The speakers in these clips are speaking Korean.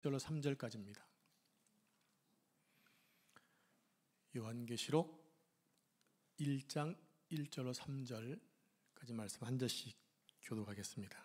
1절로 3절까지입니다. 요한계시록 1장 1절로 3절까지 말씀 한 절씩 교독하겠습니다.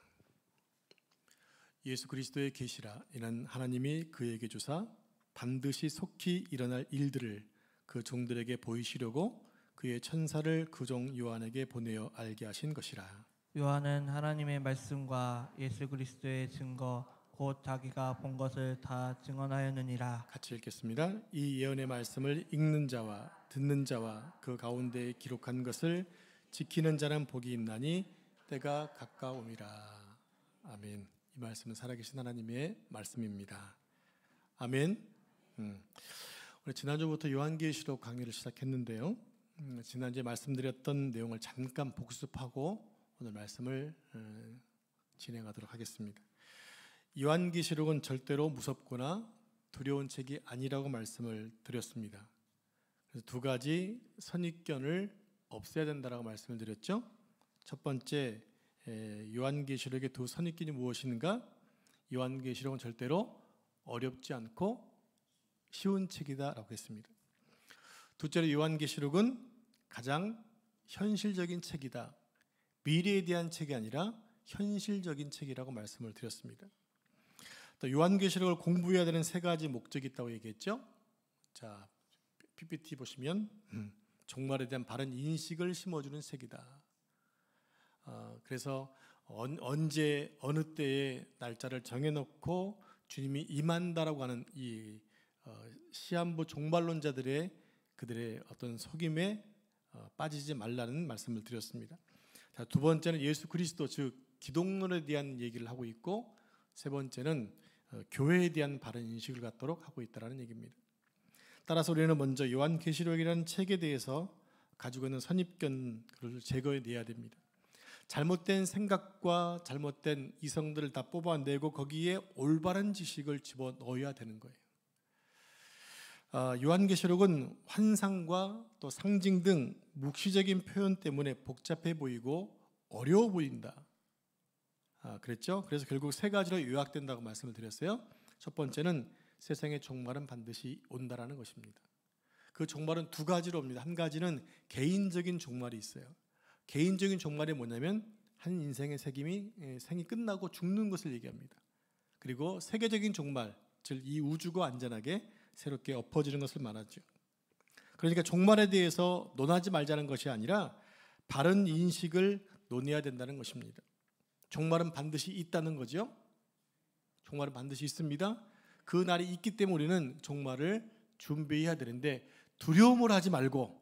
예수 그리스도의 계시라. 이는 하나님이 그에게 주사 반드시 속히 일어날 일들을 그 종들에게 보이시려고 그의 천사를 그 종 요한에게 보내어 알게 하신 것이라. 요한은 하나님의 말씀과 예수 그리스도의 증거 곧 자기가 본 것을 다 증언하였느니라. 같이 읽겠습니다. 이 예언의 말씀을 읽는 자와 듣는 자와 그 가운데에 기록한 것을 지키는 자는 복이 있나니 때가 가까움이라. 아멘. 이 말씀은 살아계신 하나님의 말씀입니다. 아멘. 우리 지난주부터 요한계시록 강의를 시작했는데요. 지난주에 말씀드렸던 내용을 잠깐 복습하고 오늘 말씀을 진행하도록 하겠습니다. 요한계시록은 절대로 무섭거나 두려운 책이 아니라고 말씀을 드렸습니다. 그래서 두 가지 선입견을 없애야 된다라고 말씀을 드렸죠. 첫 번째, 요한계시록의 두 선입견이 무엇인가? 요한계시록은 절대로 어렵지 않고 쉬운 책이다라고 했습니다. 둘째로, 요한계시록은 가장 현실적인 책이다. 미래에 대한 책이 아니라 현실적인 책이라고 말씀을 드렸습니다. 또 요한계시록을 공부해야 되는 세 가지 목적이 있다고 얘기했죠. 자, PPT 보시면 종말에 대한 바른 인식을 심어주는 책이다. 그래서 언제 어느 때에 날짜를 정해놓고 주님이 임한다라고 하는 이 시한부 종말론자들의 그들의 어떤 속임에 빠지지 말라는 말씀을 드렸습니다. 자, 두 번째는 예수 그리스도 즉 기독론에 대한 얘기를 하고 있고, 세 번째는 교회에 대한 바른 인식을 갖도록 하고 있다는 얘기입니다. 따라서 우리는 먼저 요한계시록이라는 책에 대해서 가지고 있는 선입견을 제거해내야 됩니다. 잘못된 생각과 잘못된 이성들을 다 뽑아내고 거기에 올바른 지식을 집어넣어야 되는 거예요. 요한계시록은 환상과 또 상징 등 묵시적인 표현 때문에 복잡해 보이고 어려워 보인다. 그랬죠? 그래서 결국 세 가지로 요약된다고 말씀을 드렸어요. 첫 번째는 세상의 종말은 반드시 온다라는 것입니다. 그 종말은 두 가지로 옵니다. 한 가지는 개인적인 종말이 있어요. 개인적인 종말이 뭐냐면 한 인생의 생이 끝나고 죽는 것을 얘기합니다. 그리고 세계적인 종말, 즉 이 우주가 안전하게 새롭게 엎어지는 것을 말하죠. 그러니까 종말에 대해서 논하지 말자는 것이 아니라 바른 인식을 논해야 된다는 것입니다. 종말은 반드시 있다는 거죠. 종말은 반드시 있습니다. 그 날이 있기 때문에 우리는 종말을 준비해야 되는데 두려움을 하지 말고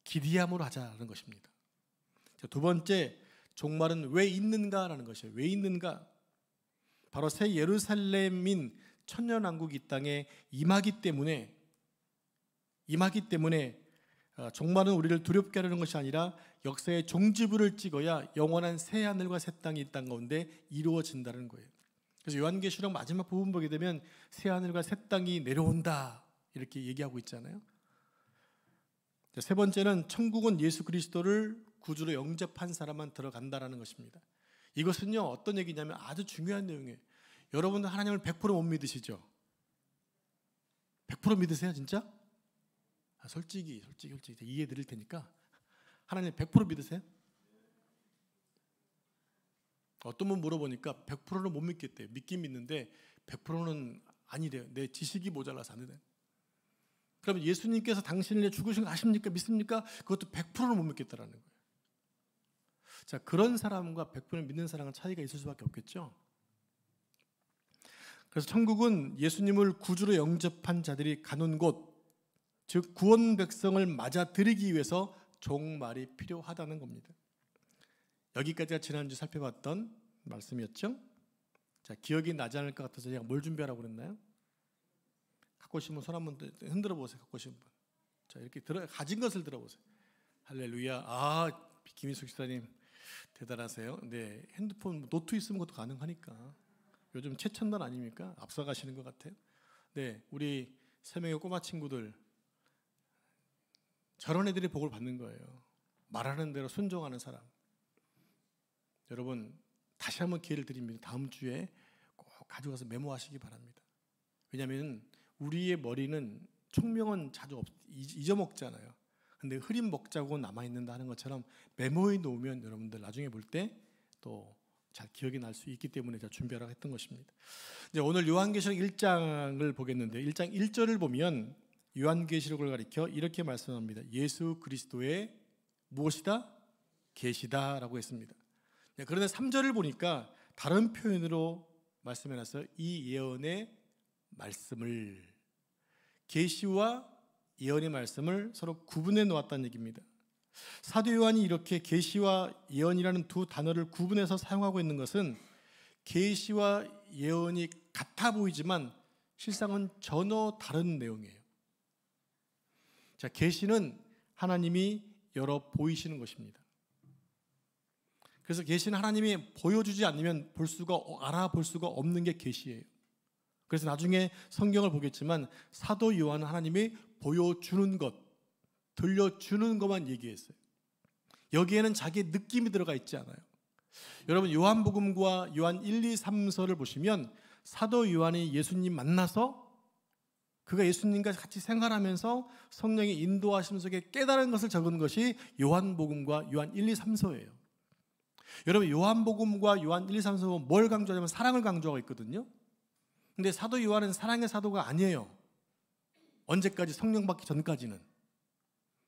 기대함으로 하자는 것입니다. 두 번째, 종말은 왜 있는가라는 것이에요. 왜 있는가? 바로 새 예루살렘인 천년왕국이 이 땅에 임하기 때문에 종말은 우리를 두렵게 하려는 것이 아니라 역사의 종지부를 찍어야 영원한 새 하늘과 새 땅이 이 땅 가운데 이루어진다는 거예요. 그래서 요한계시록 마지막 부분 보게 되면 새 하늘과 새 땅이 내려온다 이렇게 얘기하고 있잖아요. 세 번째는 천국은 예수 그리스도를 구주로 영접한 사람만 들어간다는 것입니다. 이것은요 어떤 얘기냐면 아주 중요한 내용이에요. 여러분들 하나님을 100% 못 믿으시죠? 100% 믿으세요 진짜? 솔직히 이해해 드릴 테니까 하나님 100% 믿으세요? 어떤 분 물어보니까 100%는 못 믿겠대요. 믿긴 믿는데 100%는 아니래요. 내 지식이 모자라서 안 돼. 그러면 예수님께서 당신을 위해 죽으신 거 아십니까? 믿습니까? 그것도 100%는 못 믿겠다라는 거예요. 자, 그런 사람과 100% 믿는 사람은 차이가 있을 수밖에 없겠죠. 그래서 천국은 예수님을 구주로 영접한 자들이 가는 곳, 즉 구원 백성을 맞아들이기 위해서 종말이 필요하다는 겁니다. 여기까지가 지난주 살펴봤던 말씀이었죠. 자, 기억이 나지 않을 것 같아서 제가 뭘 준비하라고 그랬나요? 갖고 오신 분 손 한번 흔들어 보세요. 갖고 오신 분. 자, 이렇게 가진 것을 들어보세요. 할렐루야. 김인숙 집사님 대단하세요. 네, 핸드폰 노트 있으면 그것도 가능하니까. 요즘 최첨단 아닙니까? 앞서가시는 것 같아요. 네, 우리 3명의 꼬마 친구들 저런 애들이 복을 받는 거예요. 말하는 대로 순종하는 사람. 여러분 다시 한번 기회를 드립니다. 다음 주에 꼭 가져가서 메모하시기 바랍니다. 왜냐하면 우리의 머리는 총명은 자주 잊어먹잖아요. 근데 흐린 먹자고 남아있는다 하는 것처럼 메모해 놓으면 여러분들 나중에 볼 때 또 잘 기억이 날 수 있기 때문에 제가 준비하라고 했던 것입니다. 이제 오늘 요한계시록 1장을 보겠는데 1장 1절을 보면 요한계시록을 가리켜 이렇게 말씀합니다. 예수 그리스도의 무엇이다? 계시다라고 했습니다. 그런데 3절을 보니까 다른 표현으로 말씀해놨어요. 이 예언의 말씀을, 계시와 예언의 말씀을 서로 구분해 놓았다는 얘기입니다. 사도 요한이 이렇게 계시와 예언이라는 두 단어를 구분해서 사용하고 있는 것은 계시와 예언이 같아 보이지만 실상은 전혀 다른 내용이에요. 자, 계시는 하나님이 열어 보이시는 것입니다. 그래서 계시는 하나님이 보여주지 않으면 알아볼 수가 없는 게 계시예요. 그래서 나중에 성경을 보겠지만 사도 요한은 하나님이 보여주는 것, 들려주는 것만 얘기했어요. 여기에는 자기의 느낌이 들어가 있지 않아요. 여러분 요한복음과 요한 1, 2, 3서를 보시면 사도 요한이 예수님 만나서 그가 예수님과 같이 생활하면서 성령의 인도하심 속에 깨달은 것을 적은 것이 요한복음과 요한 1, 2, 3서예요. 여러분 요한복음과 요한 1, 2, 3서는 뭘 강조하냐면 사랑을 강조하고 있거든요. 근데 사도 요한은 사랑의 사도가 아니에요. 언제까지? 성령 받기 전까지는.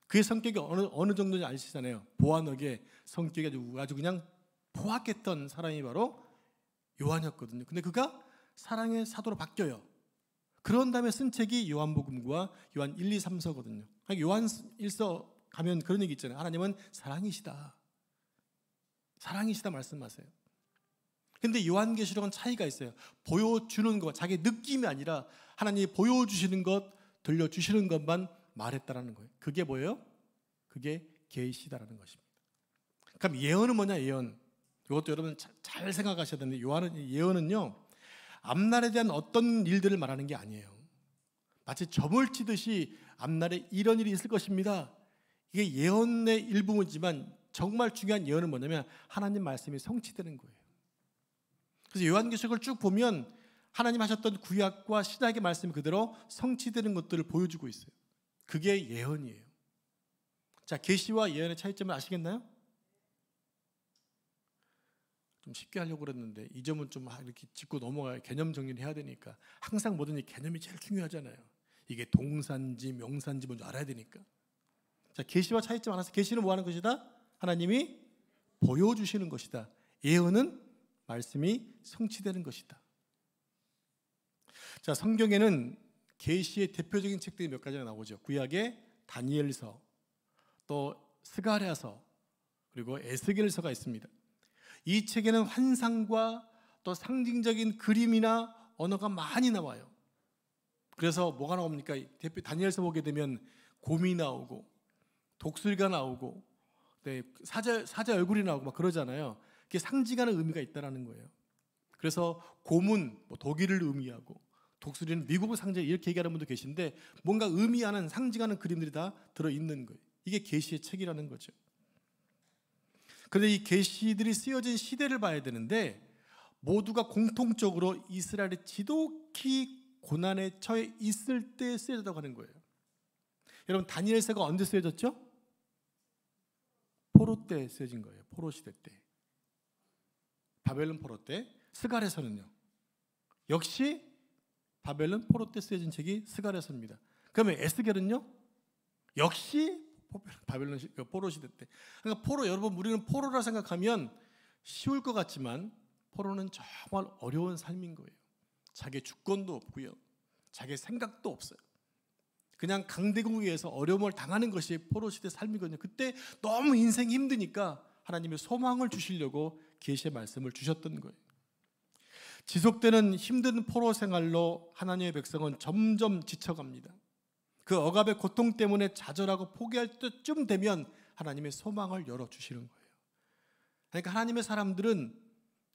그의 성격이 어느 정도인지 아시잖아요. 보아너게 성격이 아주 그냥 포악했던 사람이 바로 요한이었거든요. 근데 그가 사랑의 사도로 바뀌어요. 그런 다음에 쓴 책이 요한복음과 요한 1, 2, 3서거든요. 요한 1서 가면 그런 얘기 있잖아요. 하나님은 사랑이시다. 사랑이시다 말씀하세요. 근데 요한계시록은 차이가 있어요. 보여주는 것, 자기 느낌이 아니라 하나님이 보여주시는 것, 들려주시는 것만 말했다라는 거예요. 그게 뭐예요? 그게 계시다라는 것입니다. 그럼 예언은 뭐냐? 예언. 이것도 여러분 잘 생각하셔야 되는데 예언은요, 앞날에 대한 어떤 일들을 말하는 게 아니에요. 마치 점을 치듯이 앞날에 이런 일이 있을 것입니다. 이게 예언의 일부분이지만 정말 중요한 예언은 뭐냐면 하나님 말씀이 성취되는 거예요. 그래서 요한계시록을 쭉 보면 하나님 하셨던 구약과 신약의 말씀이 그대로 성취되는 것들을 보여주고 있어요. 그게 예언이에요. 자, 계시와 예언의 차이점을 아시겠나요? 좀 쉽게 하려고 그랬는데 이 점은 좀 이렇게 짚고 넘어가야 개념 정리를 해야 되니까. 항상 뭐든지 개념이 제일 중요하잖아요. 이게 동사인지 명사인지 먼저 알아야 되니까. 자, 계시와 차이점 알아서 계시는 뭐 하는 것이다? 하나님이 보여주시는 것이다. 예언은 말씀이 성취되는 것이다. 자, 성경에는 계시의 대표적인 책들이 몇 가지가 나오죠. 구약의 다니엘서, 또 스가랴서, 그리고 에스겔서가 있습니다. 이 책에는 환상과 또 상징적인 그림이나 언어가 많이 나와요. 그래서 뭐가 나옵니까? 대표 다니엘서 보게 되면 곰이 나오고 독수리가 나오고 사자 얼굴이 나오고 막 그러잖아요. 그게 상징하는 의미가 있다라는 거예요. 그래서 곰은 독일을 의미하고 독수리는 미국을 상징, 이렇게 얘기하는 분도 계신데 뭔가 의미하는 상징하는 그림들이 다 들어있는 거예요. 이게 계시의 책이라는 거죠. 그런데 이 계시들이 쓰여진 시대를 봐야 되는데 모두가 공통적으로 이스라엘이 지독히 고난에 처해 있을 때 쓰여졌다고 하는 거예요. 여러분 다니엘서가 언제 쓰여졌죠? 포로 때 쓰여진 거예요. 포로 시대 때. 바벨론 포로 때. 스가랴서는요. 역시 바벨론 포로 때 쓰여진 책이 스가랴서입니다. 그러면 에스겔은요? 역시 바벨론 포로 시대 때. 그러니까 포로, 여러분 우리는 포로라 생각하면 쉬울 것 같지만 포로는 정말 어려운 삶인 거예요. 자기 주권도 없고요. 자기 생각도 없어요. 그냥 강대국에 의해서 어려움을 당하는 것이 포로 시대 삶이거든요. 그때 너무 인생이 힘드니까 하나님의 소망을 주시려고 계시의 말씀을 주셨던 거예요. 지속되는 힘든 포로 생활로 하나님의 백성은 점점 지쳐갑니다. 그 억압의 고통 때문에 좌절하고 포기할 때쯤 되면 하나님의 소망을 열어주시는 거예요. 그러니까 하나님의 사람들은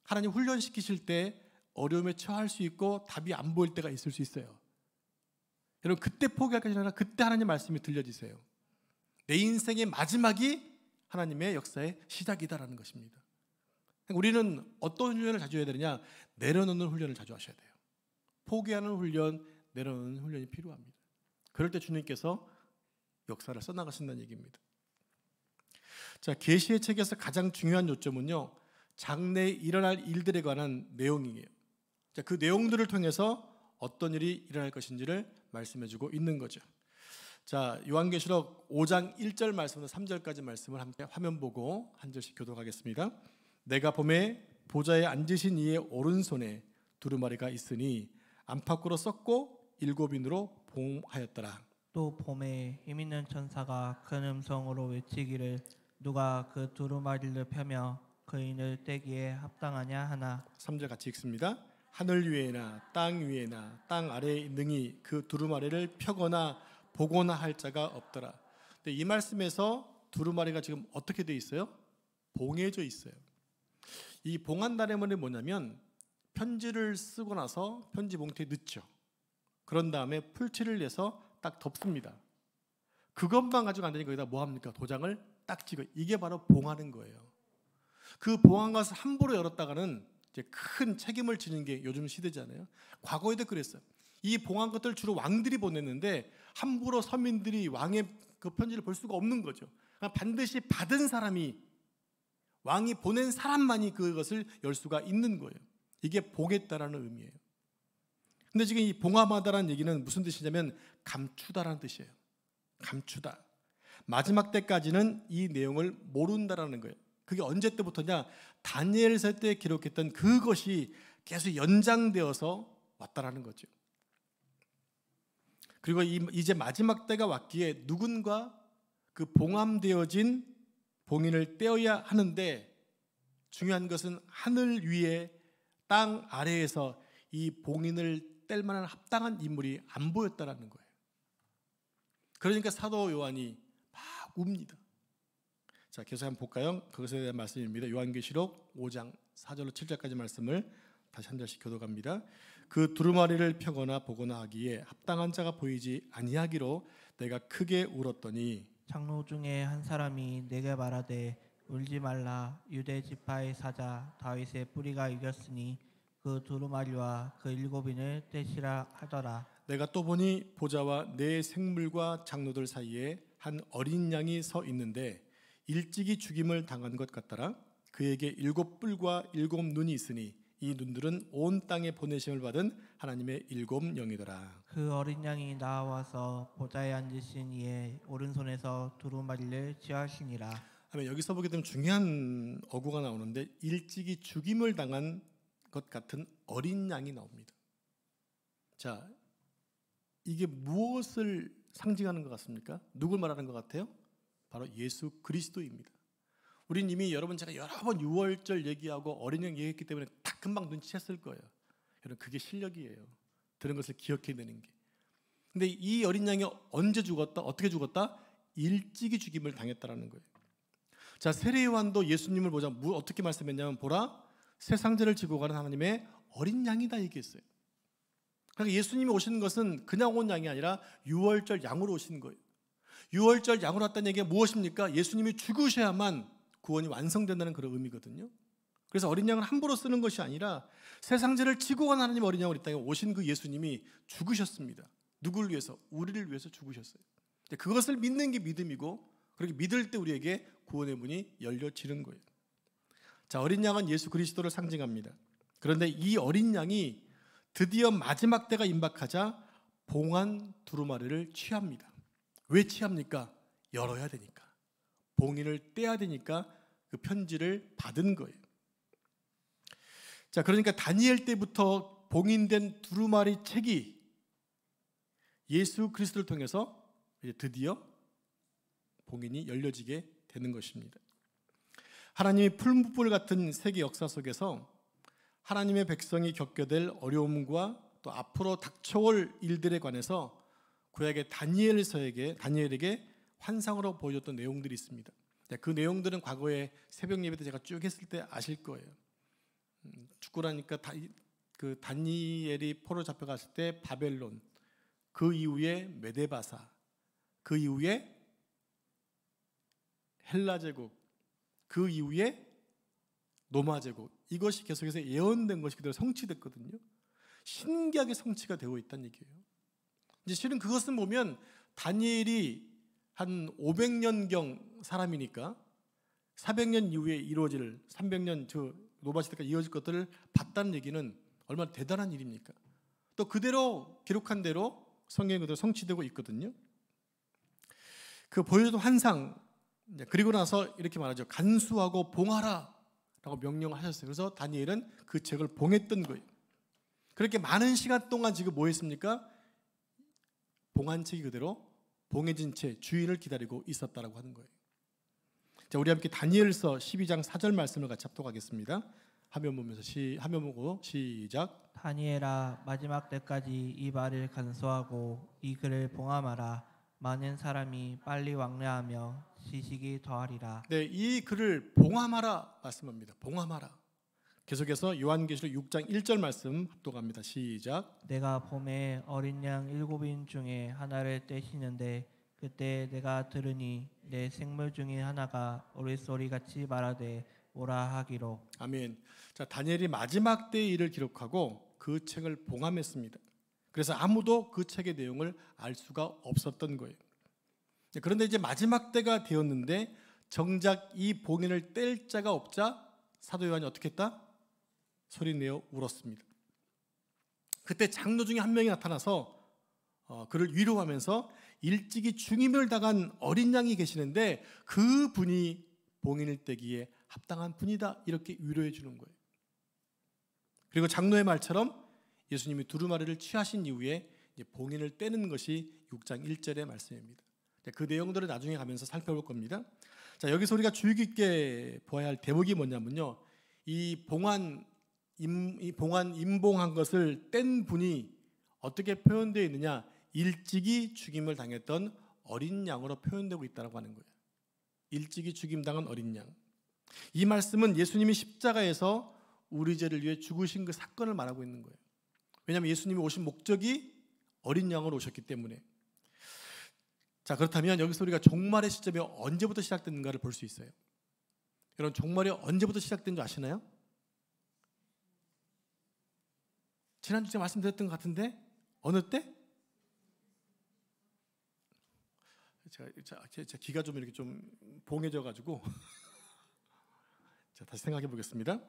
하나님 훈련시키실 때 어려움에 처할 수 있고 답이 안 보일 때가 있을 수 있어요. 여러분 그때 포기할 것이 아니라 그때 하나님 말씀이 들려지세요. 내 인생의 마지막이 하나님의 역사의 시작이다라는 것입니다. 우리는 어떤 훈련을 자주 해야 되느냐? 내려놓는 훈련을 자주 하셔야 돼요. 포기하는 훈련, 내려놓는 훈련이 필요합니다. 그럴 때 주님께서 역사를 써나가신다는 얘기입니다. 자, 계시의 책에서 가장 중요한 요점은요, 장래에 일어날 일들에 관한 내용이에요. 자, 그 내용들을 통해서 어떤 일이 일어날 것인지를 말씀해주고 있는 거죠. 자, 요한계시록 5장 1절 말씀부터 3절까지 말씀을 함께 화면 보고 한 절씩 교독하겠습니다. 내가 봄에 보좌에 앉으신 이의 오른손에 두루마리가 있으니 안팎으로 썩고 7인으로 봉하였더라. 또 봄에 힘있는 천사가 큰 음성으로 외치기를 누가 그 두루마리를 펴며 그 인을 떼기에 합당하냐 하나. 3절 같이 읽습니다. 하늘 위에나 땅 위에나 땅 아래에 능히 그 두루마리를 펴거나 보거나 할 자가 없더라. 근데 이 말씀에서 두루마리가 지금 어떻게 돼 있어요? 봉해져 있어요. 이 봉한다는 말이 뭐냐면 편지를 쓰고 나서 편지 봉투에 넣죠. 그런 다음에 풀칠을 내서 딱 덮습니다. 그것만 가지고 안 되니까 거기다 뭐 합니까? 도장을 딱 찍어. 이게 바로 봉하는 거예요. 그 봉한 것을 함부로 열었다가는 이제 큰 책임을 지는 게 요즘 시대잖아요. 과거에도 그랬어요. 이 봉한 것들 주로 왕들이 보냈는데 함부로 서민들이 왕의 그 편지를 볼 수가 없는 거죠. 그러니까 반드시 받은 사람이, 왕이 보낸 사람만이 그것을 열 수가 있는 거예요. 이게 봉했다라는 의미예요. 근데 지금 이 봉함하다라는 얘기는 무슨 뜻이냐면 감추다라는 뜻이에요. 감추다. 마지막 때까지는 이 내용을 모른다라는 거예요. 그게 언제 때부터냐? 다니엘서 때 기록했던 그것이 계속 연장되어서 왔다라는 거죠. 그리고 이제 마지막 때가 왔기에 누군가 그 봉함되어진 봉인을 떼어야 하는데 중요한 것은 하늘 위에 땅 아래에서 이 봉인을 뗄 만한 합당한 인물이 안 보였다라는 거예요. 그러니까 사도 요한이 막 웁니다. 자, 계속 한번 볼까요? 그것에 대한 말씀입니다. 요한계시록 5장 4절로 7절까지 말씀을 다시 한 절씩 교독합니다. 그 두루마리를 펴거나 보거나 하기에 합당한 자가 보이지 아니하기로 내가 크게 울었더니 장로 중에 한 사람이 내게 말하되 울지 말라. 유대 지파의 사자 다윗의 뿌리가 이겼으니 그 두루마리와 그 7인을 떼시라 하더라. 내가 또 보니 보좌와 네 생물과 장로들 사이에 한 어린 양이 서 있는데 일찍이 죽임을 당한 것 같더라. 그에게 7뿔과 7눈이 있으니 이 눈들은 온 땅에 보내심을 받은 하나님의 7영이더라. 그 어린 양이 나와서 보좌에 앉으신 이의 오른손에서 두루마리를 취하시니라. 여기서 보게 되면 중요한 어구가 나오는데 일찍이 죽임을 당한 것 같은 어린 양이 나옵니다. 자, 이게 무엇을 상징하는 것 같습니까? 누굴 말하는 것 같아요? 바로 예수 그리스도입니다. 우린 이미 여러분 제가 여러 번 유월절 얘기하고 어린 양 얘기했기 때문에 딱 금방 눈치챘을 거예요. 여러분 그게 실력이에요. 들은 것을 기억해내는 게. 근데 이 어린 양이 언제 죽었다? 어떻게 죽었다? 일찍이 죽임을 당했다라는 거예요. 자, 세례 요한도 예수님을 보자 어떻게 말씀했냐면 보라 세상죄를 지고 가는 하나님의 어린 양이다 얘기했어요. 그러니까 예수님이 오신 것은 그냥 온 양이 아니라 유월절 양으로 오신 거예요. 유월절 양으로 왔다는 얘기가 무엇입니까? 예수님이 죽으셔야만 구원이 완성된다는 그런 의미거든요. 그래서 어린 양을 함부로 쓰는 것이 아니라 세상죄를 지고 간 하나님 어린 양으로 이 땅에 오신 그 예수님이 죽으셨습니다. 누구를 위해서? 우리를 위해서 죽으셨어요. 그것을 믿는 게 믿음이고 그렇게 믿을 때 우리에게 구원의 문이 열려지는 거예요. 자, 어린 양은 예수 그리스도를 상징합니다. 그런데 이 어린 양이 드디어 마지막 때가 임박하자 봉한 두루마리를 취합니다. 왜 취합니까? 열어야 되니까. 봉인을 떼야 되니까 그 편지를 받은 거예요. 자, 그러니까 다니엘 때부터 봉인된 두루마리 책이 예수 그리스도를 통해서 이제 드디어 봉인이 열려지게 되는 것입니다. 하나님이 풀무불 같은 세계 역사 속에서 하나님의 백성이 겪게 될 어려움과 또 앞으로 닥쳐올 일들에 관해서 구약의 다니엘에게 환상으로 보여줬던 내용들이 있습니다. 그 내용들은 과거에 새벽 예배 때 제가 쭉 했을 때 아실 거예요. 죽고라니까 그 다니엘이 포로 잡혀갔을 때 바벨론, 그 이후에 메데바사, 그 이후에 헬라 제국, 그 이후에 로마 제국, 이것이 계속해서 예언된 것이 그대로 성취됐거든요. 신기하게 성취가 되고 있다는 얘기예요. 이제 실은 그것은 보면 다니엘이 한 500년경 사람이니까 400년 이후에 이루어질 300년 노바 시대까지 이어질 것들을 봤다는 얘기는 얼마나 대단한 일입니까? 또 그대로 기록한 대로 성경에 그대로 성취되고 있거든요. 그 보여준 환상, 그리고 나서 이렇게 말하죠. 간수하고 봉하라 라고 명령하셨어요. 그래서 다니엘은 그 책을 봉했던 거예요. 그렇게 많은 시간 동안 지금 뭐 했습니까? 봉한 책이 그대로 봉해진 채 주인을 기다리고 있었다라고 하는 거예요. 자, 우리 함께 다니엘서 12장 4절 말씀을 같이 합독하겠습니다. 화면 보면서 화면 보고 시작. 다니엘아, 마지막 때까지 이 말을 간수하고 이 글을 봉함하라. 많은 사람이 빨리 왕래하며 지식이 더하리라. 네, 이 글을 봉함하라 말씀합니다. 봉함하라. 계속해서 요한계시록 6장 1절 말씀 합독합니다. 시작. 내가 봄에 어린 양 7인 중에 하나를 떼시는데 그때 내가 들으니 내 생물 중에 하나가 우리소리같이 말하되 오라 하기로. 아멘. 자, 다니엘이 마지막 때의 일을 기록하고 그 책을 봉함했습니다. 그래서 아무도 그 책의 내용을 알 수가 없었던 거예요. 그런데 이제 마지막 때가 되었는데 정작 이 봉인을 뗄 자가 없자 사도 요한이 어떻게 했다? 소리내어 울었습니다. 그때 장로 중에 한 명이 나타나서 그를 위로하면서 일찍이 중임을 당한 어린 양이 계시는데 그 분이 봉인을 떼기에 합당한 분이다, 이렇게 위로해 주는 거예요. 그리고 장로의 말처럼 예수님이 두루마리를 취하신 이후에 봉인을 떼는 것이 6장 1절의 말씀입니다. 그 내용들을 나중에 가면서 살펴볼 겁니다. 자, 여기서 우리가 주의 깊게 보아야 할 대목이 뭐냐면요, 이 임봉한 것을 뗀 분이 어떻게 표현되어 있느냐, 일찍이 죽임을 당했던 어린 양으로 표현되고 있다고 하는 거예요. 일찍이 죽임당한 어린 양. 이 말씀은 예수님이 십자가에서 우리 죄를 위해 죽으신 그 사건을 말하고 있는 거예요. 왜냐하면 예수님이 오신 목적이 어린 양으로 오셨기 때문에. 자, 그렇다면 여기서 우리가 종말의 시점이 언제부터 시작됐는가를 볼 수 있어요. 여러분, 종말이 언제부터 시작된 줄 아시나요? 지난주에 제가 말씀드렸던 것 같은데 어느 때? 제가 귀가 좀 이렇게 좀 봉해져 가지고 자, 다시 생각해 보겠습니다.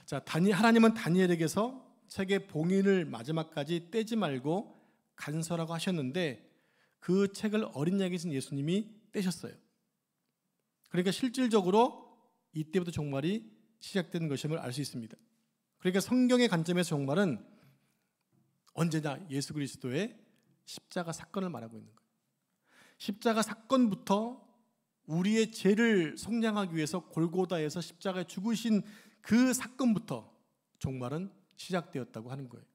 자, 하나님은 다니엘에게서 책의 봉인을 마지막까지 떼지 말고 간서라고 하셨는데 그 책을 어린 양이 신 예수님이 떼셨어요. 그러니까 실질적으로 이때부터 종말이 시작된 것임을 알 수 있습니다. 그러니까 성경의 관점에서 종말은 언제나 예수 그리스도의 십자가 사건을 말하고 있는 거예요. 십자가 사건부터 우리의 죄를 속량하기 위해서 골고다에서 십자가에 죽으신 그 사건부터 종말은 시작되었다고 하는 거예요.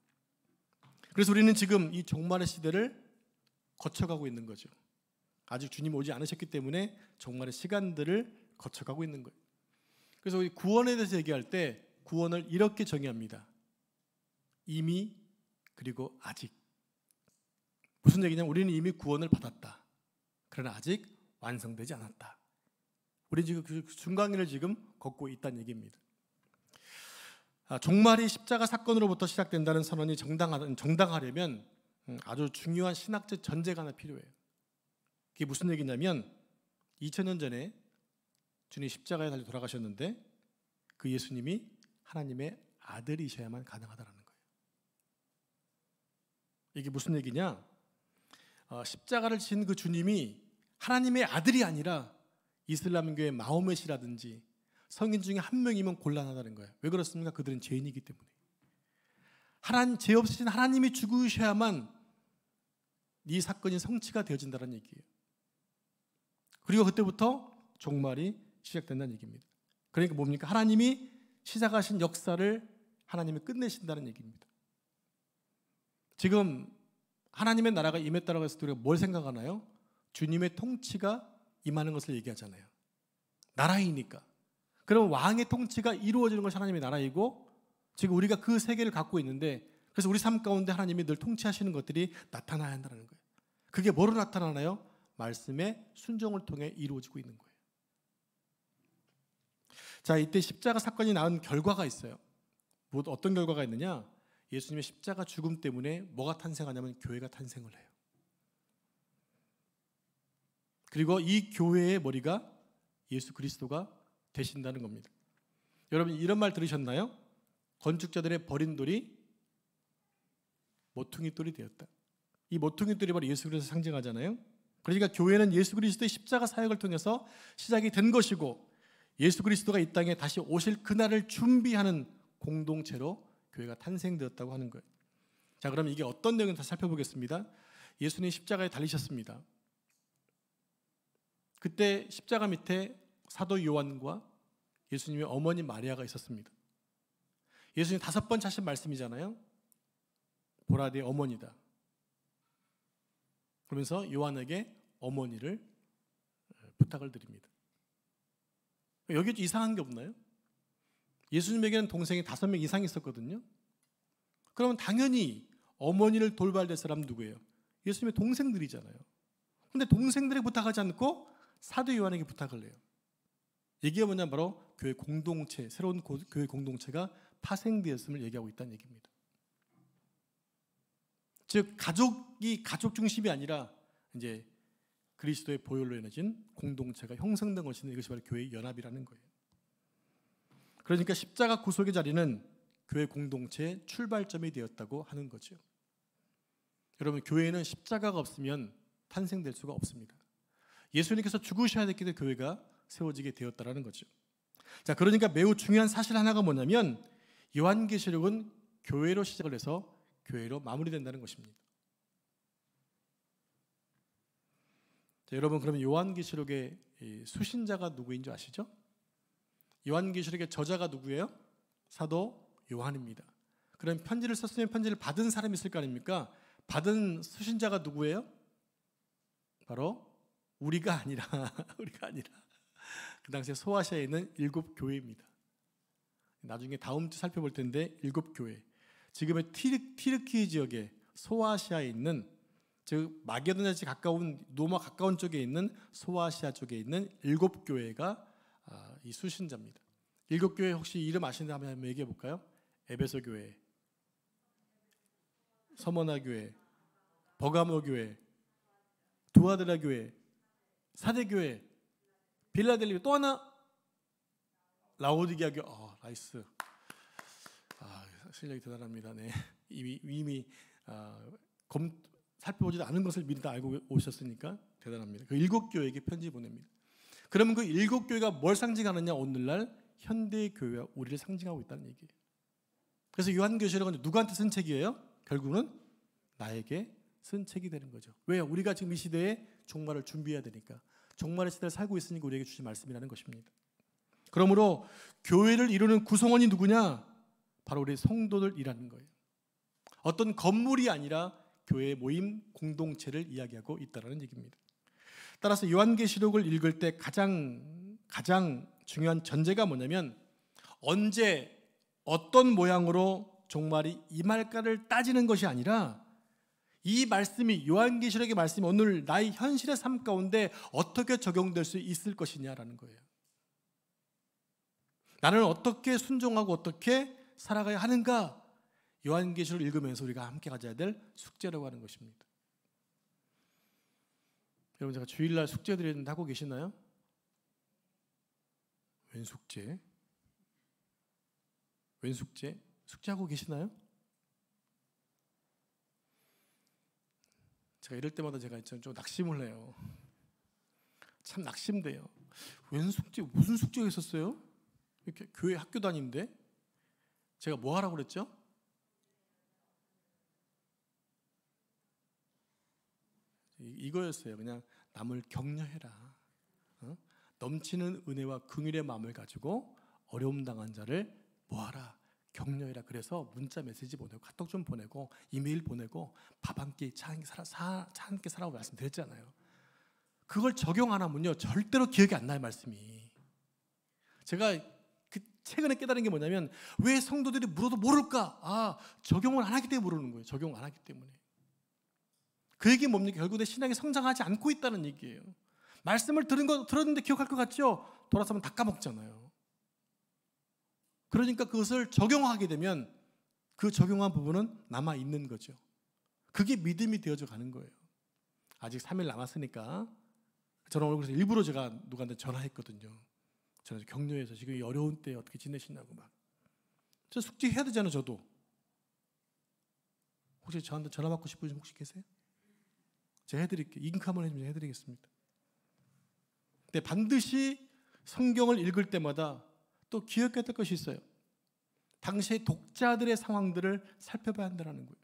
그래서 우리는 지금 이 종말의 시대를 거쳐가고 있는 거죠. 아직 주님 오지 않으셨기 때문에 종말의 시간들을 거쳐가고 있는 거예요. 그래서 우리 구원에 대해서 얘기할 때 구원을 이렇게 정의합니다. 이미, 그리고 아직. 무슨 얘기냐면 우리는 이미 구원을 받았다. 그러나 아직 완성되지 않았다. 우리 지금 그 중간길을 지금 걷고 있다는 얘기입니다. 종말이 십자가 사건으로부터 시작된다는 선언이 정당하려면 아주 중요한 신학적 전제가 하나 필요해요. 그게 무슨 얘기냐면 2000년 전에 주님 십자가에 달려 돌아가셨는데 그 예수님이 하나님의 아들이셔야만 가능하다는 거예요. 이게 무슨 얘기냐? 십자가를 진 그 주님이 하나님의 아들이 아니라 이슬람교의 마호멧이라든지 성인 중에 한 명이면 곤란하다는 거예요. 왜 그렇습니까? 그들은 죄인이기 때문에. 죄 없으신 하나님이 죽으셔야만 이 사건이 성취가 되어진다는 얘기예요. 그리고 그때부터 종말이 시작된다는 얘기입니다. 그러니까 뭡니까? 하나님이 시작하신 역사를 하나님이 끝내신다는 얘기입니다. 지금 하나님의 나라가 임했다고 해서 우리가 뭘 생각하나요? 주님의 통치가 임하는 것을 얘기하잖아요. 나라이니까. 그럼 왕의 통치가 이루어지는 것이 하나님의 나라이고 지금 우리가 그 세계를 갖고 있는데 그래서 우리 삶 가운데 하나님이 늘 통치하시는 것들이 나타나야 한다는 거예요. 그게 뭐로 나타나나요? 말씀의 순종을 통해 이루어지고 있는 거예요. 자, 이때 십자가 사건이 낳은 결과가 있어요. 어떤 결과가 있느냐? 예수님의 십자가 죽음 때문에 뭐가 탄생하냐면 교회가 탄생을 해요. 그리고 이 교회의 머리가 예수 그리스도가 되신다는 겁니다. 여러분 이런 말 들으셨나요? 건축자들의 버린 돌이 모퉁이 돌이 되었다. 이 모퉁이 돌이 바로 예수 그리스도를 상징하잖아요. 그러니까 교회는 예수 그리스도의 십자가 사역을 통해서 시작이 된 것이고, 예수 그리스도가 이 땅에 다시 오실 그날을 준비하는 공동체로 교회가 탄생되었다고 하는 거예요. 자, 그럼 이게 어떤 내용인지 다 살펴보겠습니다. 예수님이 십자가에 달리셨습니다. 그때 십자가 밑에 사도 요한과 예수님의 어머니 마리아가 있었습니다. 예수님 5번 하신 말씀이잖아요. 보라 내 어머니다. 그러면서 요한에게 어머니를 부탁을 드립니다. 여기 이상한 게 없나요? 예수님에게는 동생이 5명 이상 있었거든요. 그러면 당연히 어머니를 돌봐야 될 사람은 누구예요? 예수님의 동생들이잖아요. 그런데 동생들에게 부탁하지 않고 사도 요한에게 부탁을 해요. 이게 뭐냐면 바로 교회 공동체, 새로운 교회 공동체가 파생되었음을 얘기하고 있다는 얘기입니다. 즉 가족이 가족 중심이 아니라 이제 그리스도의 보혈로 이루어진 공동체가 형성된 것인데, 이것이 바로 교회의 연합이라는 거예요. 그러니까 십자가 구속의 자리는 교회 공동체의 출발점이 되었다고 하는 거죠. 여러분 교회는 십자가가 없으면 탄생될 수가 없습니다. 예수님께서 죽으셔야 됐기 때문에 교회가 세워지게 되었다라는 거죠. 자, 그러니까 매우 중요한 사실 하나가 뭐냐면 요한계시록은 교회로 시작을 해서 교회로 마무리된다는 것입니다. 자, 여러분 그러면 요한계시록의 수신자가 누구인 줄 아시죠? 요한계시록의 저자가 누구예요? 사도 요한입니다. 그럼 편지를 썼으면 편지를 받은 사람이 있을 거 아닙니까? 받은 수신자가 누구예요? 바로 우리가 아니라 그 당시에 소아시아에 있는 7교회입니다. 나중에 다음 주 살펴볼 텐데 7교회, 지금의 튀르키예 지역의 소아시아에 있는, 즉 마게도냐지 가까운 노마 가까운 쪽에 있는 소아시아 쪽에 있는 7교회가 이 수신자입니다. 7교회 혹시 이름 아시는데 한번 얘기해 볼까요? 에베소 교회, 서머나 교회, 버가모 교회, 두아드라 교회, 사대 교회, 빌라델리아, 또 하나 라오디게아 교회. 나이스. 실력이 대단합니다. 네. 이미 살펴보지도 않은 것을 미리 다 알고 오셨으니까 대단합니다. 그 7교회에게 편지 보냅니다. 그러면 그 7교회가 뭘 상징하느냐? 오늘날 현대 교회와 우리를 상징하고 있다는 얘기예요. 그래서 요한계시록은 누구한테 쓴 책이에요? 결국은 나에게 쓴 책이 되는 거죠. 왜요? 우리가 지금 이 시대에 종말을 준비해야 되니까, 종말의 시대를 살고 있으니까 우리에게 주신 말씀이라는 것입니다. 그러므로 교회를 이루는 구성원이 누구냐? 바로 우리 성도들이라는 거예요. 어떤 건물이 아니라 교회의 모임 공동체를 이야기하고 있다는 얘기입니다. 따라서 요한계시록을 읽을 때 가장 중요한 전제가 뭐냐면, 언제 어떤 모양으로 종말이 임할까를 따지는 것이 아니라, 이 말씀이, 요한계시록의 말씀이 오늘 나의 현실의 삶 가운데 어떻게 적용될 수 있을 것이냐라는 거예요. 나는 어떻게 순종하고 어떻게 살아가야 하는가? 요한계시록을 읽으면서 우리가 함께 가져야 될 숙제라고 하는 것입니다. 여러분, 제가 주일날 숙제 드리는데 하고 계시나요? 웬 숙제? 웬 숙제? 숙제하고 계시나요? 제가 이럴 때마다 제가 좀 낙심을 해요. 참 낙심돼요. 웬 숙제? 무슨 숙제가 있었어요? 이렇게 교회 학교 다니는데 제가 뭐 하라고 그랬죠? 이거였어요. 그냥 남을 격려해라. 넘치는 은혜와 긍휼의 마음을 가지고 어려움 당한 자를 모아라, 격려해라. 그래서 문자 메시지 보내고 카톡 좀 보내고 이메일 보내고 밥 한 끼, 차 한 끼 사라고 말씀드렸잖아요. 그걸 적용 안 하면요 절대로 기억이 안 나요, 말씀이. 제가 최근에 깨달은 게 뭐냐면, 왜 성도들이 물어도 모를까? 적용을 안 하기 때문에 모르는 거예요. 적용 안 하기 때문에. 그 얘기 뭡니까? 결국 내 신앙이 성장하지 않고 있다는 얘기예요. 말씀을 들었는데 기억할 것 같죠? 돌아서면 다 까먹잖아요. 그러니까 그것을 적용하게 되면 그 적용한 부분은 남아 있는 거죠. 그게 믿음이 되어져 가는 거예요. 아직 3일 남았으니까 저는 오늘 그래서 일부러 제가 누구한테 전화했거든요. 저는 격려해서 지금 이 어려운 때 어떻게 지내시냐고 막. 저 숙제해야 되잖아요, 저도. 혹시 저한테 전화 받고 싶으신 분 혹시 계세요? 제가 해드릴게요. 잉크 한번 해주면 해드리겠습니다. 근데 반드시 성경을 읽을 때마다 또 기억해야 될 것이 있어요. 당시의 독자들의 상황들을 살펴봐야 한다는 거예요.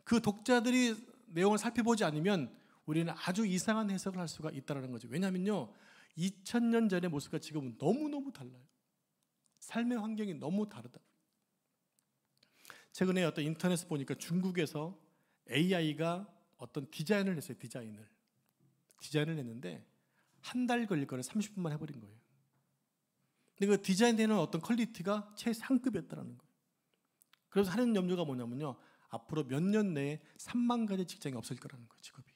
그 독자들이 내용을 살펴보지 않으면 우리는 아주 이상한 해석을 할 수가 있다는 거죠. 왜냐하면요, 2000년 전의 모습과 지금은 너무너무 달라요. 삶의 환경이 너무 다르다. 최근에 어떤 인터넷에 보니까 중국에서 AI가 어떤 디자인을 했어요. 디자인을 했는데 한 달 걸릴 거를 30분만 해버린 거예요. 근데 그 디자인되는 어떤 퀄리티가 최상급이었다는 거예요. 그래서 하는 염려가 뭐냐면요, 앞으로 몇 년 내에 3만 가지 직장이 없을 거라는 거예요. 직업이.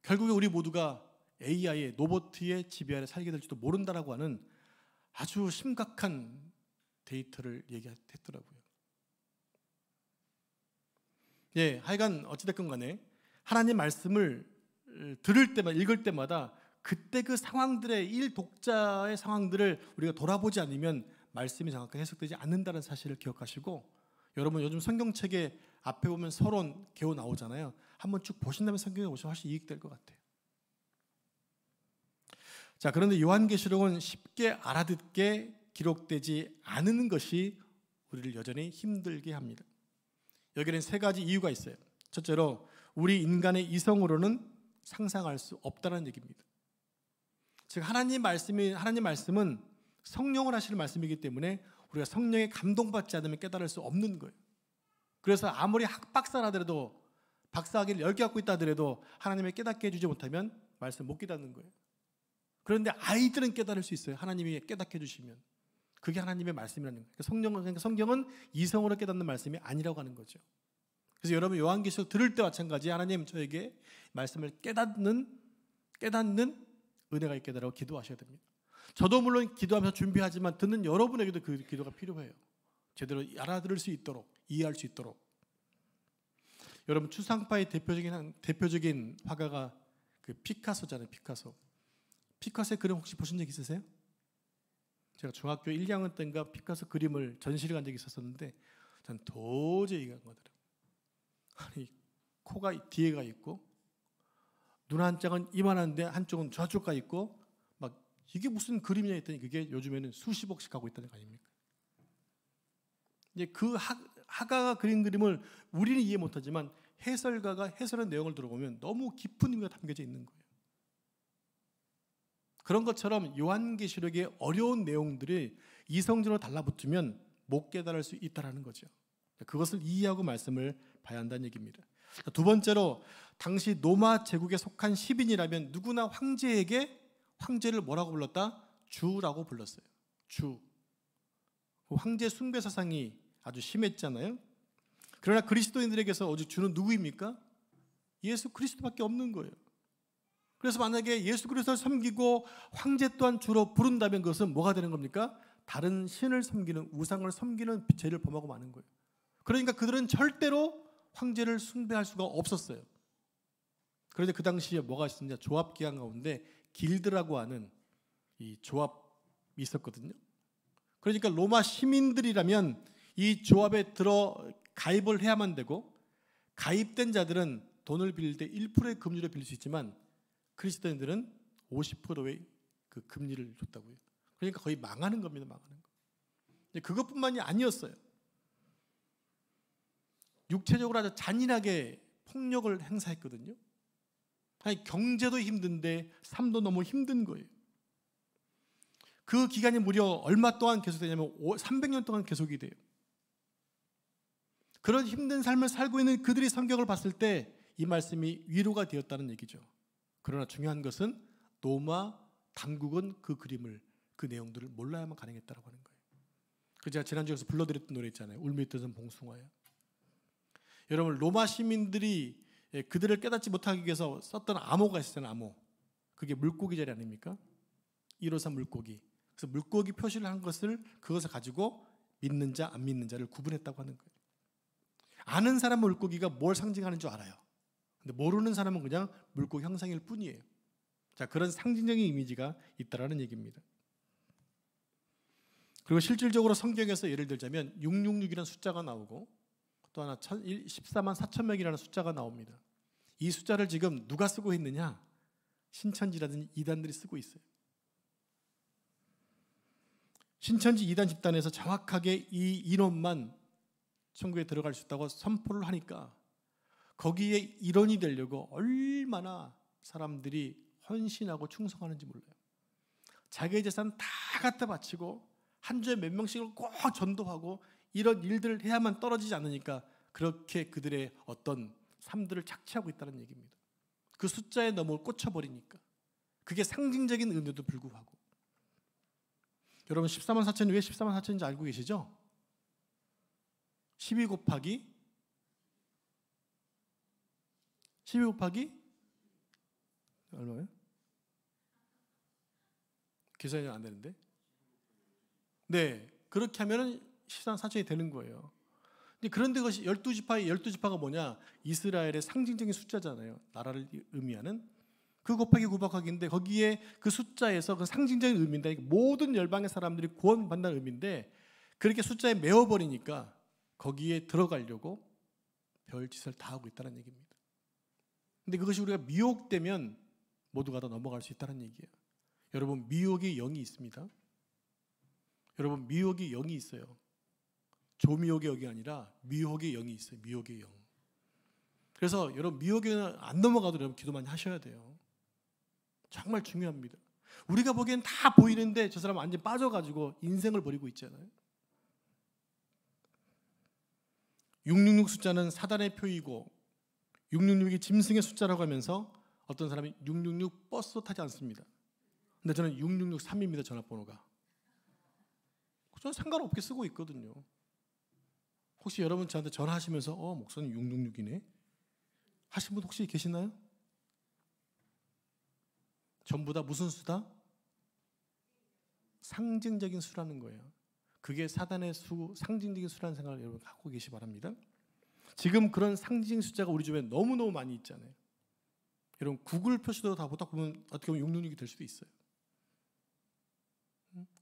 결국에 우리 모두가 AI의 로봇의 지배 아래 살게 될지도 모른다라고 하는 아주 심각한 데이터를 얘기했더라고요. 예, 하여간 어찌됐건 간에 하나님 말씀을 들을 때마다, 읽을 때마다 그때 그 상황들의 독자의 상황들을 우리가 돌아보지 않으면 말씀이 정확하게 해석되지 않는다는 사실을 기억하시고, 여러분 요즘 성경책에 앞에 보면 서론, 개요 나오잖아요. 한번 쭉 보신 다음에 성경에 보시면 훨씬 이익될 것 같아요. 자, 그런데 요한계시록은 쉽게 알아듣게 기록되지 않는 것이 우리를 여전히 힘들게 합니다. 여기는 세 가지 이유가 있어요. 첫째로 우리 인간의 이성으로는 상상할 수 없다는 얘기입니다. 즉 하나님 말씀은 성령을 하시는 말씀이기 때문에 우리가 성령에 감동받지 않으면 깨달을 수 없는 거예요. 그래서 아무리 학박사라더라도 박사학위를 10개 갖고 있다 하더라도 하나님의 깨닫게 해주지 못하면 말씀 못 깨닫는 거예요. 그런데 아이들은 깨달을 수 있어요. 하나님이 깨닫게 해주시면. 그게 하나님의 말씀이라는 거예요. 그러니까 성경은 이성으로 깨닫는 말씀이 아니라고 하는 거죠. 그래서 여러분 요한계시록 들을 때 마찬가지 하나님 저에게 말씀을 깨닫는 은혜가 있게 되라고 기도하셔야 됩니다. 저도 물론 기도하면서 준비하지만 듣는 여러분에게도 그 기도가 필요해요. 제대로 알아들을 수 있도록, 이해할 수 있도록. 여러분 추상파의 대표적인 화가가 그 피카소잖아요. 피카소의 그림 혹시 보신 적 있으세요? 제가 중학교 1, 2학년 때인가 피카소 그림을 전시를 간 적이 있었는데 전 도저히 이해가 안 가더라고요. 아니 코가 뒤에가 있고 눈 한짝은 이만한데 한쪽은 저쪽 가 있고 막 이게 무슨 그림이냐 했더니 그게 요즘에는 수십억씩 하고 있다는 거 아닙니까? 이제 그 화가가 그린 그림을 우리는 이해 못하지만 해설가가 해설한 내용을 들어보면 너무 깊은 의미가 담겨져 있는 거예요. 그런 것처럼 요한계시록의 어려운 내용들이 이성적으로 달라붙으면 못 깨달을 수 있다는 거죠. 그것을 이해하고 말씀을 봐야 한다는 얘기입니다. 두 번째로 당시 로마 제국에 속한 시민이라면 누구나 황제를 뭐라고 불렀다? 주라고 불렀어요. 주. 황제 숭배 사상이 아주 심했잖아요. 그러나 그리스도인들에게서 오직 주는 누구입니까? 예수 그리스도밖에 없는 거예요. 그래서 만약에 예수 그리스도를 섬기고 황제 또한 주로 부른다면 그것은 뭐가 되는 겁니까? 다른 신을 섬기는, 우상을 섬기는 죄를 범하고 마는 거예요. 그러니까 그들은 절대로 황제를 숭배할 수가 없었어요. 그런데 그 당시에 뭐가 있었냐? 조합 기관 가운데 길드라고 하는 이 조합이 있었거든요. 그러니까 로마 시민들이라면 이 조합에 가입을 해야만 되고, 가입된 자들은 돈을 빌릴 때 1%의 금리로 빌릴 수 있지만 그리스도인들은 50%의 그 금리를 줬다고요. 그러니까 거의 망하는 겁니다. 망하는 거. 그것뿐만이 아니었어요. 육체적으로 아주 잔인하게 폭력을 행사했거든요. 아니, 경제도 힘든데 삶도 너무 힘든 거예요. 그 기간이 무려 얼마 동안 계속되냐면 300년 동안 계속이 돼요. 그런 힘든 삶을 살고 있는 그들이 성경을 봤을 때 이 말씀이 위로가 되었다는 얘기죠. 그러나 중요한 것은 로마 당국은 그 그림을, 그 내용들을 몰라야만 가능했다고 하는 거예요. 그 제가 지난주에서 불러드렸던 노래 있잖아요. 울며 떠든 봉숭아야. 여러분 로마 시민들이 그들을 깨닫지 못하기 위해서 썼던 암호가 있었잖아요. 암호. 그게 물고기 자리 아닙니까? 153 물고기. 그래서 물고기 표시를 한 것을 그것을 가지고 믿는 자, 안 믿는 자를 구분했다고 하는 거예요. 아는 사람 물고기가 뭘 상징하는 줄 알아요. 근데 모르는 사람은 그냥 물고 형상일 뿐이에요. 자, 그런 상징적인 이미지가 있다라는 얘기입니다. 그리고 실질적으로 성경에서 예를 들자면 666이라는 숫자가 나오고 또 하나 14만 4천 명이라는 숫자가 나옵니다. 이 숫자를 지금 누가 쓰고 있느냐? 신천지라든지 이단들이 쓰고 있어요. 신천지 이단 집단에서 정확하게 이 인원만 천국에 들어갈 수 있다고 선포를 하니까 거기에 일원이 되려고 얼마나 사람들이 헌신하고 충성하는지 몰라요. 자기의 재산 다 갖다 바치고 한 주에 몇 명씩을 꼭 전도하고 이런 일들을 해야만 떨어지지 않으니까 그렇게 그들의 어떤 삶들을 착취하고 있다는 얘기입니다. 그 숫자에 너무 꽂혀버리니까. 그게 상징적인 의미도 불구하고. 여러분 14만 4천이 왜 14만 4천인지 알고 계시죠? 12 곱하기 얼마예요? 계산이 안 되는데? 네, 그렇게 하면은 14만 4천이 되는 거예요. 근데 그런데 그것이 12지파가 뭐냐? 이스라엘의 상징적인 숫자잖아요. 나라를 의미하는. 그 곱하기 9 곱하기인데 거기에 그 숫자에서 그 상징적인 의미인데 모든 열방의 사람들이 구원받는 의미인데 그렇게 숫자에 메워버리니까 거기에 들어가려고 별짓을 다 하고 있다는 얘기입니다. 근데 그것이 우리가 미혹되면 모두가 다 넘어갈 수 있다는 얘기예요. 여러분 미혹의 영이 있습니다. 여러분 미혹의 영이 있어요. 조미혹의 영이 아니라 미혹의 영이 있어요. 미혹의 영. 그래서 여러분 미혹의 영은 안 넘어가도 여러분 기도 많이 하셔야 돼요. 정말 중요합니다. 우리가 보기엔 다 보이는데 저 사람 완전히 빠져가지고 인생을 버리고 있잖아요. 666 숫자는 사단의 표이고 666이 짐승의 숫자라고 하면서 어떤 사람이 666 버스 타지 않습니다. 근데 저는 6663입니다. 전화번호가. 저는 상관없게 쓰고 있거든요. 혹시 여러분 저한테 전화하시면서 목사님 666이네 하신 분 혹시 계시나요? 전부 다 무슨 수다? 상징적인 수라는 거예요. 그게 사단의 수, 상징적인 수라는 생각을 여러분 갖고 계시 바랍니다. 지금 그런 상징 숫자가 우리 주변에 너무너무 많이 있잖아요. 여러분 구글 표시도 다 보다 보면 어떻게 보면 666이 될 수도 있어요.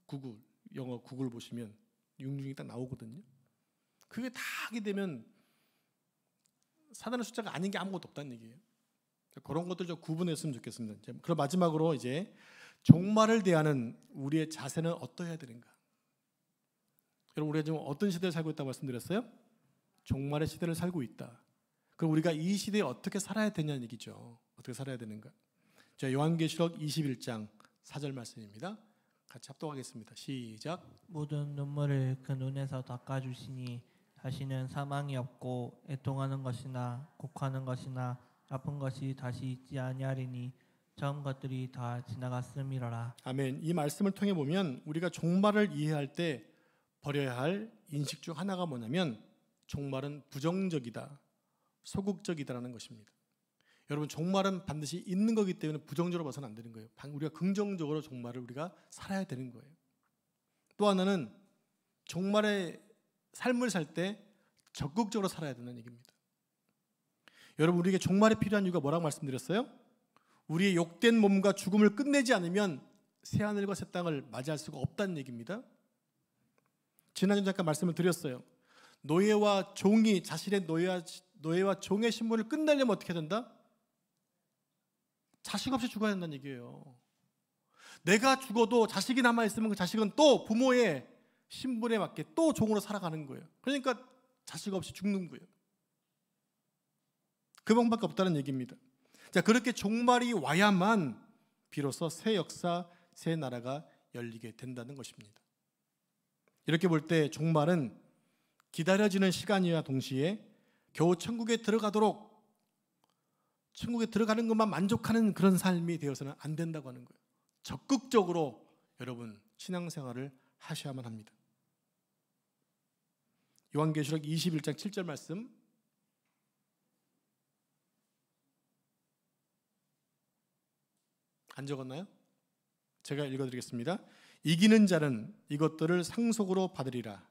구글, 영어 구글 보시면 666이 딱 나오거든요. 그게 다 하게 되면 사단의 숫자가 아닌 게 아무것도 없다는 얘기예요. 그런 것들 좀 구분했으면 좋겠습니다. 그럼 마지막으로 이제 종말을 대하는 우리의 자세는 어떠해야 되는가? 여러분 우리가 지금 어떤 시대를 살고 있다고 말씀드렸어요? 종말의 시대를 살고 있다. 그럼 우리가 이 시대에 어떻게 살아야 되냐는 얘기죠. 어떻게 살아야 되는가? 자, 요한계시록 21장 4절 말씀입니다. 같이 합독하겠습니다. 시작. 모든 눈물을 그 눈에서 닦아주시니 다시는 사망이 없고 애통하는 것이나 곡하는 것이나 아픈 것이 다시 있지 아니하리니 처음 것들이 다 지나갔음이로라. 아멘. 이 말씀을 통해 보면 우리가 종말을 이해할 때 버려야 할 인식 중 하나가 뭐냐면 종말은 부정적이다, 소극적이다라는 것입니다. 여러분 종말은 반드시 있는 거기 때문에 부정적으로 봐서는 안 되는 거예요. 우리가 긍정적으로 종말을 우리가 살아야 되는 거예요. 또 하나는 종말의 삶을 살 때 적극적으로 살아야 된다는 얘기입니다. 여러분 우리에게 종말이 필요한 이유가 뭐라고 말씀드렸어요? 우리의 욕된 몸과 죽음을 끝내지 않으면 새하늘과 새 땅을 맞이할 수가 없다는 얘기입니다. 지난주 잠깐 말씀을 드렸어요. 노예와 종이 자신의 노예와 종의 신분을 끝내려면 어떻게 된다? 자식 없이 죽어야 된다는 얘기예요. 내가 죽어도 자식이 남아있으면 그 자식은 또 부모의 신분에 맞게 또 종으로 살아가는 거예요. 그러니까 자식 없이 죽는 거예요. 그 방법밖에 없다는 얘기입니다. 자, 그렇게 종말이 와야만 비로소 새 역사, 새 나라가 열리게 된다는 것입니다. 이렇게 볼 때 종말은 기다려지는 시간이와 동시에 겨우 천국에 들어가도록 천국에 들어가는 것만 만족하는 그런 삶이 되어서는 안 된다고 하는 거예요. 적극적으로 여러분 신앙생활을 하셔야만 합니다. 요한계시록 21장 7절 말씀 안 적었나요? 제가 읽어드리겠습니다. 이기는 자는 이것들을 상속으로 받으리라.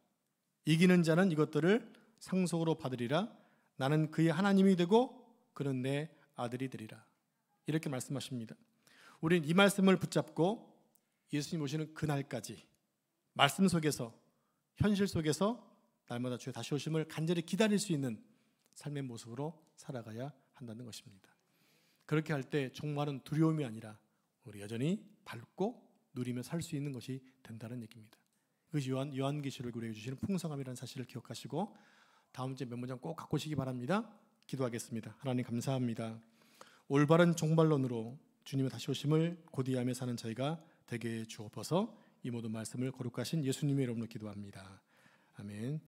이기는 자는 이것들을 상속으로 받으리라. 나는 그의 하나님이 되고 그는 내 아들이 되리라. 이렇게 말씀하십니다. 우리는 이 말씀을 붙잡고 예수님 오시는 그날까지 말씀 속에서, 현실 속에서 날마다 주의 다시 오심을 간절히 기다릴 수 있는 삶의 모습으로 살아가야 한다는 것입니다. 그렇게 할 때 종말은 두려움이 아니라 우리 여전히 밝고 누리며 살 수 있는 것이 된다는 얘기입니다. 그것이 요한계시록이 우리에게 주시는 풍성함이라는 사실을 기억하시고 다음 주에 몇 문장 꼭 갖고 오시기 바랍니다. 기도하겠습니다. 하나님 감사합니다. 올바른 종말론으로 주님의 다시 오심을 고대하며 사는 저희가 되게 주옵소서. 이 모든 말씀을 거룩하신 예수님의 이름으로 기도합니다. 아멘.